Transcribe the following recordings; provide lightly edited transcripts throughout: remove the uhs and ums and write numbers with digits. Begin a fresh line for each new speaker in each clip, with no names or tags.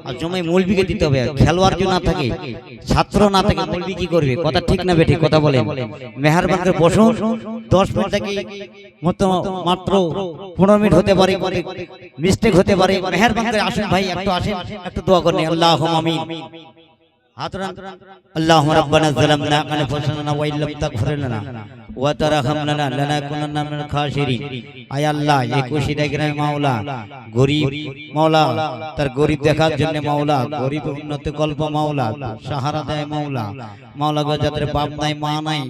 আর জমায় মৌলবীকে দিতে হবে। খেলোয়াড় যদি না থাকে, ছাত্র না থাকে, মৌলবী কি করবে? কথা ঠিক না বেঠিক কথা বলেন? মেহেরবান করে বসুন, 10 মিনিট থেকে মাত্র 15 মিনিট হতে পারে, মিস্টেক হতে পারে। মেহেরবান করে আসুন ভাই, একটু আসেন, একটু দোয়া করেন। আল্লাহুম্মা আমিন। اللهم ربنا ظلمنا انفسنا وان لم تغفر لنا وترحمنا لنكونن من الخاسرين। আয় আল্লাহ, 21 গ্রামে মাওলা গরিব মাওলা, তার গরিব দেখার জন্য মাওলা, গরিব উন্নতি কল্প মাওলা, সাহারা দেয় মাওলা। মাওলা গো, যাদের বাপ নাই মা নাই,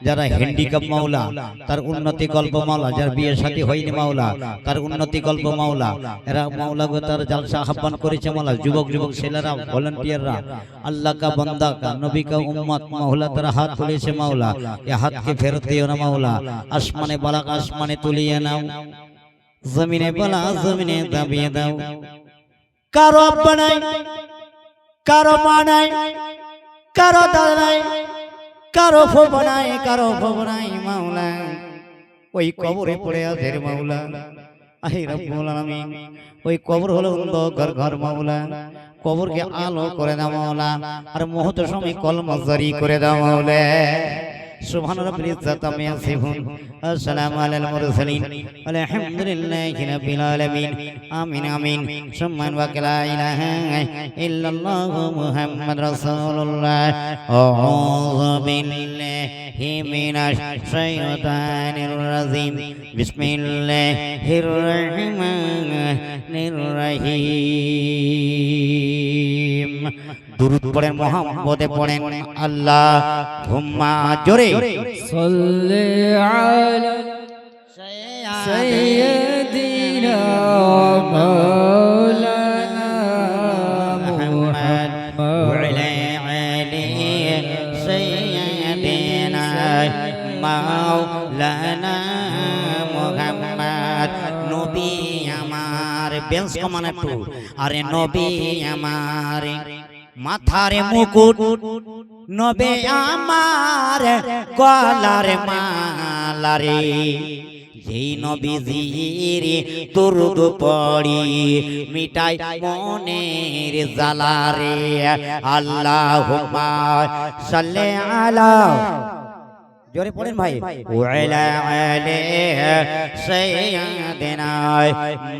যারা হ্যান্ডিক্যাপ মাওলা, তার উন্নতি কল্প মাওলা। যার বিয়ে শাদী হয়নি মাওলা, তার উন্নতি কল্প মাওলা। এরা মাওলা গো, তার জলসা আহ্বান করেছে মাওলা, যুবক যুবক ছেলেরা, ভলান্টিয়াররা, আল্লাহ का बंदा का नबी का उम्मत मौला तेरा हाथ तुले से मौला, ये हाथ के फेरत दियो ना मौला। आसमाने बला आसमाने तुलिए नाओ, जमीने बला जमीने दबिए दाओ। कारो बनाई, कारो मानाई, कारो दानाई, कारो फो बनाई मौला। ওই কবরে পড়ে আছে রে মাওলা। আহে রব্বুল আলামিন, ওই কবর হলো অন্ধকার ঘর মাওলা। কবরকে আলো করে দাও মাওলা, আর মুহূর্ত সময় কলমা জারি করে দাও মাওলা। সুবহান রাব্বিল ইজ্জাতি আম্মা ইয়াসিফুন, আসসালামু আলাল মুরসালিন, আলহামদুলিল্লাহি রাব্বিল আলামিন। আমিন আমিন। সুম্মা ওয়া লা ইলাহা ইল্লাল্লাহু মুহাম্মাদুর রাসূলুল্লাহ। আউযু বিল্লাহি মিনাশ শাইতানির রাজিম। বিসমিল্লাহির রহমানির রহিম। দুরূদ পড়েন, মুহাম্মদে পড়েন। আল্লাহুম্মা জোরে
সাল্লি আলা সাইয়্যিদিনা মাওলানা মুহাম্মদ
ওয়া আলা আলি সাইয়্যিদিনা মাওলানা মুহাম্মদ। নবী আমার, বেঞ্চ কমান একটু, আরে নবী আমার মাথারে মুকুট, নবে আমার গলার মালারে। যেই নবীজির দরুদ পড়ি মিটাই মনের জালারে। আল্লাহুম্মা সাল্লি আলা, জোরে পড়েন ভাই, ওয়ালা আলি সাইয়্যিদিনা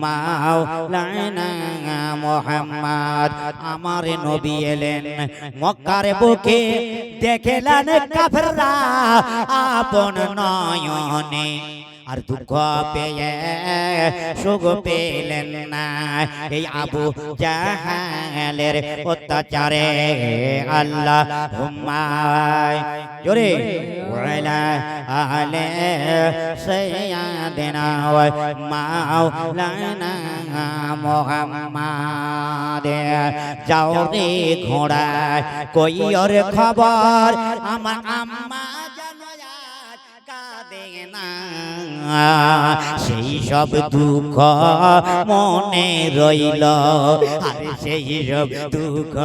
মাওলানা মুহাম্মদ। আমার নবী এলেন মক্কার বুকে, দেখলেন কাফেররা আপন নয়নে, আর দুঃখ পেয়ে সুখ পেলেন না এই আবু জাহালের অত্যাচারে। আল্লাহুম্মা জোরে ওয়ালা আলি সাইয়্যিদিনা মাওলানা মুহাম্মদ। যাও রে ঘোড়া কইর খবর, আমার আম্মা সেই সব দুঃখ মনে রইল, আরে সেই সব দুঃখ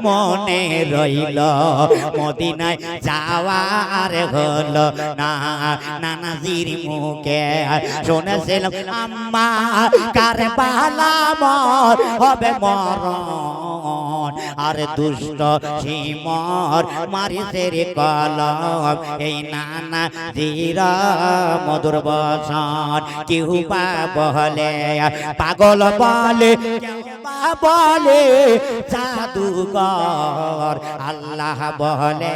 মনে রইল। মদিনায় যাওয়ার হলো না, নানাজির মুখে শুনেছিলাম আম্মা কারবালা মর হবে মরণ। আর দুষ্ট সিমর মারিছে রে কলম, এই নানা জিরা মধুর বসন। কেউ বা বলে পাগল বলে, বলে জাদুকর, আল্লাহ বলে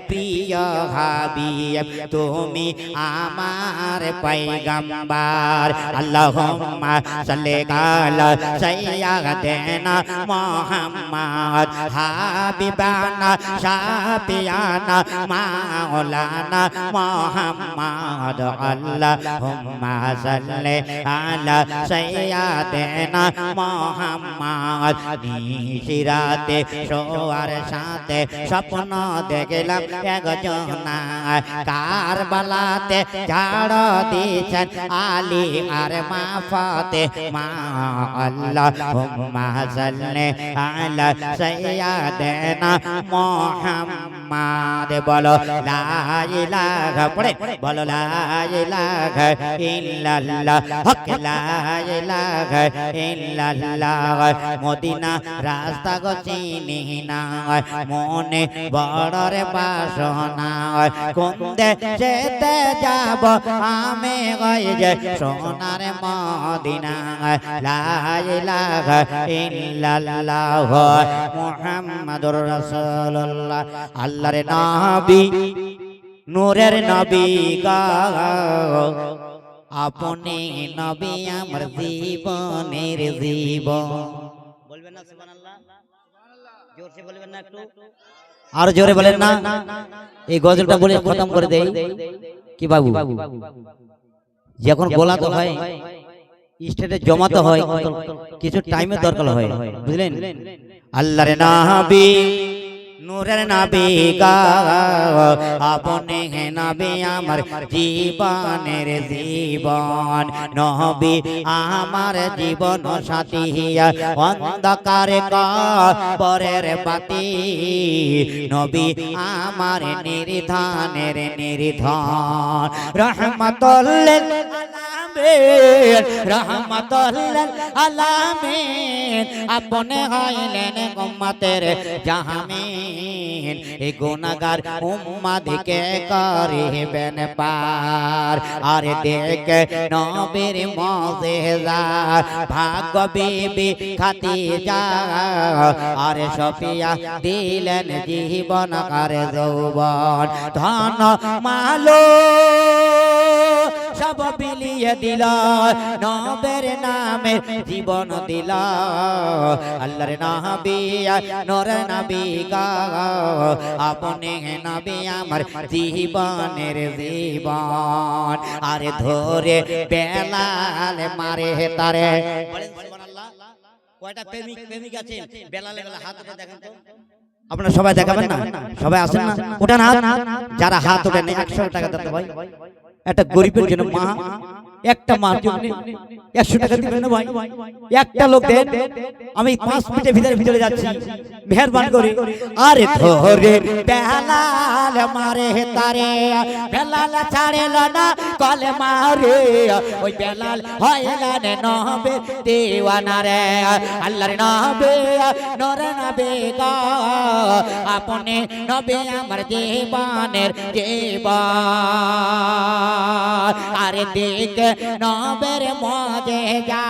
প্রিয় হাবিব তুমি আমার পয়গম্বর। আল্লাহুম্মা সাল্লি আলা সাইয়্যিদিনা মুহাম্মদ হাবিবানা শাফিয়ানা মাওলানা মুহাম্মদ। আল্লাহুম্মা সাল্লি আলা সাইয়্যিদিনা মুহাম্মদ। নিশিরাতে শোয়ার সাথে স্বপ্ন দেখলাম একজনা, কারবালাতে ঝাড় দিয়েছেন আলী আর মা ফাতেমা। আল্লাহুম্মা সাল্লি আলা সাইয়্যিদিনা মুহাম্মদ। মুহাম্মাদ বলো লা ইলাহা পড়ে বলো লা ইলাহা ইল্লাল্লাহ হক লা ইলাহা ইল্লাল্লাহ মদিনা রাস্তা গো চিনি না মনে বড় রে বাসনা কোন দেশেতে যাব আমি গই যে সোনার মদিনা লা ইলাহা ইল্লাল্লাহ মুহাম্মাদুর রাসূলুল্লাহ আল্লাহর নবী নূরের নবী গো আপনি নবী আমার জীবনের জীবন বলবেন না সুবহানাল্লাহ জোরসে বলবেন না একটু আর জোরে বলেন না এই গজলটা বলে খতম করে দেই কি বাবু যখন বলাতে হয় স্টেটে জমাতে হয় কিছু টাইমের দরকার হয় বুঝলেন আল্লাহর নবী নূরের নবী গো আপনি নবী আমার জীবনের জীবন নবী আমার জীবন সাথী অন্ধকারে কবরের বাতি নবী আমার নির্ধানের নির্ধান রহমাতুল আলামিন রহমাতুল আলামিন আপনি হইলেন উম্মতের জাহামিন এই গুনাহগার উম্মতকে করিবেন পার আর দেখে নবীর মুজিজা ভাগ্য বিবি খাদিজা আর সফিয়া দিলেন জীবন আর যৌবন ধন মালো সব বিলিয়ে দিল নবের নামে জীবন দিল আল্লাহর নবী নূর নবী গো আপনি নবী আমার জীবনের জীবন আর ধরে বেলাল মারে তারে বলেন সুবহানাল্লাহ কয়টা প্রেমিক প্রেমিক আছে বেলালে বেলা হাত উঠে দেখেন তো আপনারা সবাই দেখাবেন না সবাই আসেন না ওঠান হাত যারা হাত ওঠেন 100 টাকা দিতে ভাই একটা গরিবের জন্য মা একটা মার জন্য 100 টাকা দিবেন না ভাই একটা লোক দেন আমি 5 মিনিটের ভিতরে যাচ্ছি মেহেরবানি করে আরে ধরে বেলাল মারে তারে বেলাল ছাড়েল না কলে মারে ওই বেলাল হইলেন নবী দিওয়ানা রে আল্লাহর নবী নূর নবী গো আপনি নবী আমার জীবনের জীবন আরে দেখ নবের মুজিজা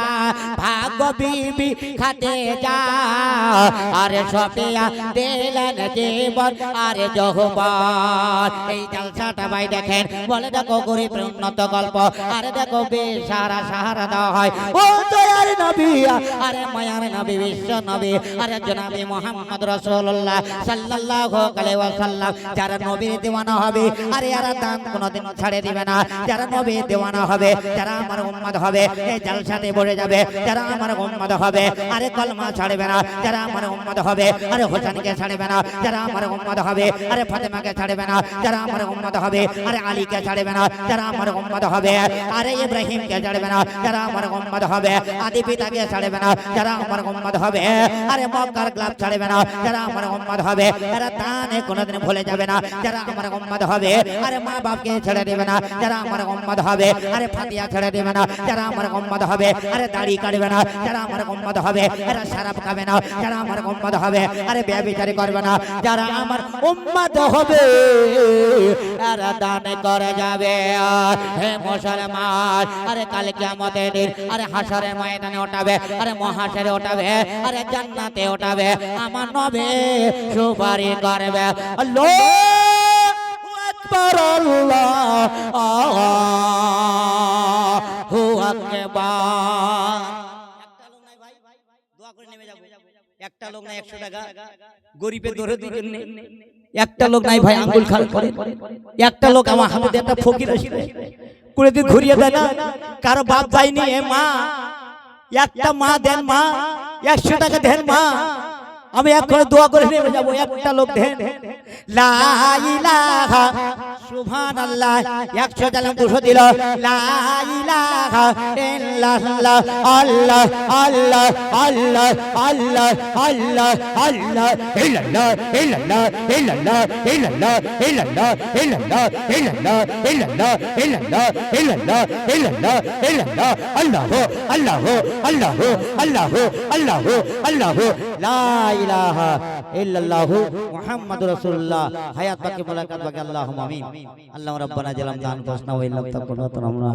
ভাগ্য বিবি খাদিজা আরে সফিয়া দিলেন জীবন আরে যৌবন এই জলসাটা ভাই দেখেন বলে দেখো গরিবের উন্নত গল্প আরে দেখো বেসারা সাহারা দেওয়া হয় ও দয়ার নবী আরে মায়ার নবী বিশ্ব নবী আরে জনাবে মুহাম্মদ রাসূলুল্লাহ সাল্লাল্লাহু আলাইহি ওয়াসাল্লাম যারা নবীর দিওয়ানা হবে আরে এরা দান কোনদিন ছাড়ে দিবে না যারা নবীর দিওয়ানা হবে যারা আমার উম্মত হবে এই জলসাতে বসে যাবে যারা আমার উম্মত হবে আরে কলমা ছাড়বে না যারা আমার উম্মত হবে আরে হোসেনকে ছাড়বে না যারা আমার উম্মত হবে আরে ফাতেমাকে ছাড়বে না যারা আমার উম্মত হবে আরে আলীকে ছাড়বে না যারা আমার উম্মত হবে আরে ইব্রাহিমকে ছাড়বে না যারা আমার উম্মত হবে আদি পিতাকে ছাড়বে না যারা আমার উম্মত হবে আরে মক্কার গ্লাব ছাড়বে না যারা আমার উম্মত হবে আরে দানে কোনদিন ভুলে যাবে না যারা আমার উম্মত হবে আরে মা বাপকে ছেড়ে দেবে না যারা আমার উম্মত হবে আরে ফাতিয়া ছেড়ে দেবে না যারা আমার উম্মত হবে আরে দাড়ি কাটবে না যারা আমার উম্মত হবে আরে শরাব খাবে না যারা আমার উম্মত হবে আরে ব্যভিচার করবে না যারা আমার উম্মত হবে আরে দান করে যাবে হে মুসলমান আরে কাল কিয়ামতের দিন আরে হাশরের ময়দানে ওঠাবে আরে মহাশরে ওঠাবে আরে জান্নাতে ওঠাবে আমার নবী সুপারিশ করবে আল্লাহু আকবার আল্লাহু আকবার একটা লোক নাই 100 টাকা গরিবের দরদি জন্য একটা লোক নাই ভাই আঙ্গুল খাল করে একটা লোক আমার হাতে একটা ফকির আসে করে দিয়ে ঘুরিয়ে দেয় না কারো বাপ যায়নি এ মা একটা মা দেন মা 100 টাকা দেন মা আমি এক করে দোয়া করে নেমে যাবো। একটা লোক দেন লা ইলাহা সুবহানাল্লাহ 100 দিলাম 200 দিল লা ইলাহা ইল্লাল্লাহ আল্লাহ আল্লাহ আল্লাহ আল্লাহ আল্লাহ আল্লাহ ইল্লাল্লাহ ইল্লাল্লাহ ইল্লাল্লাহ ইল্লাল্লাহ ইল্লাল্লাহ ইল্লাল্লাহ ইল্লাল্লাহ ইল্লাল্লাহ ইল্লাল্লাহ ইল্লাল্লাহ ইল্লাল্লাহ ইল্লাল্লাহ আল্লাহু আল্লাহু আল্লাহু আল্লাহু আল্লাহু আল্লাহু লা ইলাহা ইল্লাল্লাহু মুহাম্মাদুর রাসূলুল্লাহ হায়াত বাকি মুলাকাত বাকি আল্লাহুম্মা আমিন। আল্লাহ রাব্বানা জালামনা আনফুসানা ওয়া ইল্লাম তাগফির লানা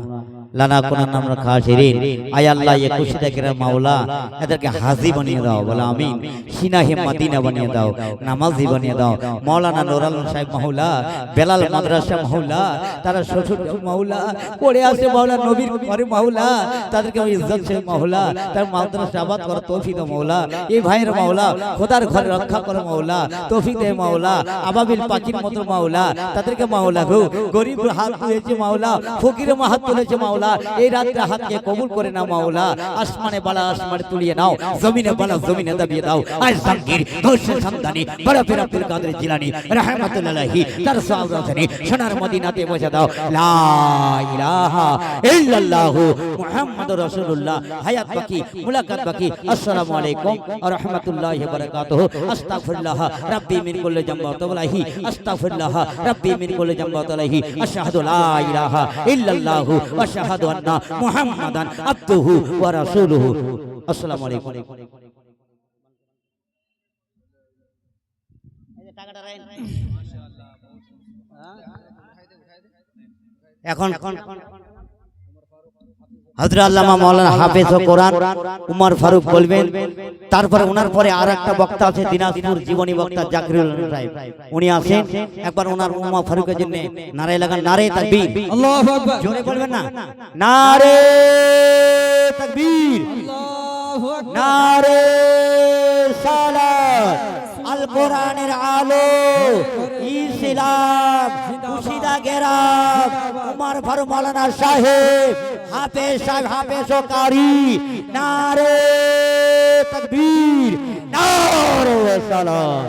লানা কুনান্না মিনাল খাসিরিন। আয় আল্লাহ এই খুশিতে গ্রাম মাওলা এদেরকে হাজী বানিয়ে দাও, বলে আমিন। সিনাহে মদিনা বানিয়ে দাও, নামাজি বানিয়ে দাও। মাওলানা নুরুল সাহেব মাওলা, বেলাল মাদ্রাসা মাওলা, তারা শ্বশুর মাওলা পড়ে আছে মাওলা নবীর ঘরে মাওলা, তাদেরকে ইজ্জত সে মাওলা, তার মাদ্রাসা আবাদ কর তৌফিক দাও মাওলা। এই ভাইয়ের মাওলা খোদার ঘরে রক্ষা করো মাওলা, তৌফিক দে মাওলা। আবাবিল পাখির মতো মাওলা তাদেরকে মাওলা গো, গরিব হাত তুলেছে মাওলা, ফকির হাত তুলেছে মাওলা, এই রাতে হাতকে কবুল করে নাও মাওলা। আসমানে বালা আসমানে তুলিয়ে নাও, জমিনে বালা জমিনে দাবিয়ে দাও। আজ জাকির গৌসে সামদানি বড় পীর আব্দুল কাদের জিলানী রাহমাতুল্লাহি তার সাহাবাজানি সোনার মদিনাতে বসে দাও। লা ইলাহা ইল্লাল্লাহু মুহাম্মাদুর রাসূলুল্লাহ হায়াত বাকি মুলাকাত বাকি। আসসালামু আলাইকুম ওয়া রাহমাতুল্লাহি ওয়া বারাকাতুহু। আস্তাগফিরুল্লাহ রাব্বি মিন কুল্লি যামবি ওয়া তাওলাহি, আস্তাগফিরুল্লাহ রাব্বি মিন কুল্লি যামবি ওয়া তাওলাহি, আশহাদু লা ইলাহা ইল্লাল্লাহু ওয়া আশহাদু আন্না মুহাম্মাদান আবদুহু ওয়া রাসূলুহু। আসসালামু আলাইকুম। এখন হযরত আল্লামা মাওলানা হাফেজ ও কোরআন উমর ফারুক বলবেন, তারপরে ওনার পরে আর একটা বক্তা আছে দিনাজপুর জীবনী বক্তা জাকিরুল সাহেব, উনি আছেন। একবার ওনার উমর ফারুকের জন্য নারে লাগান, নারে তাকবীর।
আল্লাহু আকবার।
জোরে বলবেন না, নারে তাকবীর,
আল্লাহু আকবার।
নারে সালাত। আল কোরআনের আলো, ইসলাম খুশিদা গেরাম উমর ফারুক মাওলানা সাহেব হাফেজ সাহেব হাফেজ ও কারি। নারে তাকবীর, নারে সালাত।